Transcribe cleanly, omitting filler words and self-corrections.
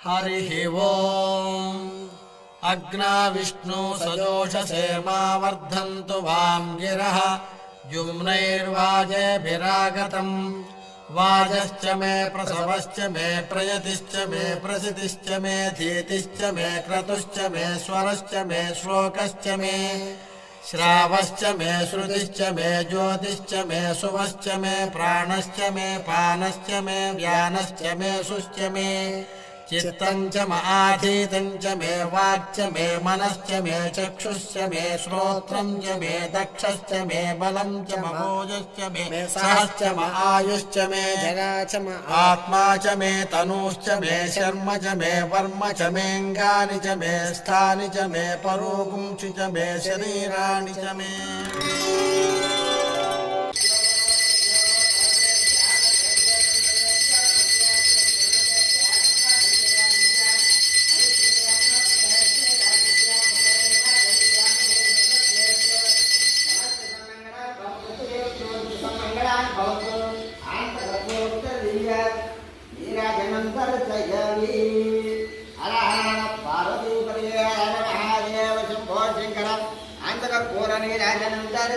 हरिः ओम् अग्ना विष्णु सजोषसे मा वर्धन्तु वां गिरः युम्नैर्वाजेभिरागतम् वाजश्च मे प्रसवश्च मे प्रयतिश्च मे प्रसितिश्च मे धीतिश्च मे क्रतुश्च मे स्वरश्च मे श्लोकश्च मे श्रावश्च मे श्रुतिश्च मे ज्योतिश्च मे सुवश्च मे प्राणश्च मे पानश्च मे व्यानश्च मे सुश्च मे चित्तं च आधीतं च मे वाक्च मे मनश्च मे चक्षुश्च मे श्रोत्रं च मे दक्षश्च मे बलं च महोजश्च मे सहश्च म आयुश्च मे जरा च म आत्मा च मे तनुश्च मे शर्म च मे वर्म च मेऽङ्गानि च मे स्थानि च मे परोगुंसि च मे शरीराणि च मे राजनंदर